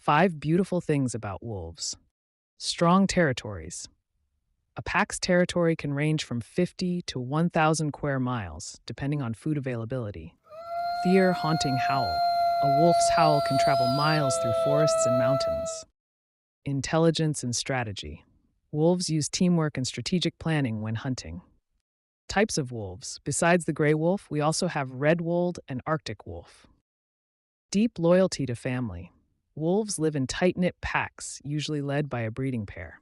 5 beautiful things about wolves. Strong territories. A pack's territory can range from 50 to 1,000 square miles, depending on food availability. Fear haunting howl. A wolf's howl can travel miles through forests and mountains. Intelligence and strategy. Wolves use teamwork and strategic planning when hunting. Types of wolves. Besides the gray wolf, we also have red-wooled and Arctic wolf. Deep loyalty to family. Wolves live in tight-knit packs, usually led by a breeding pair.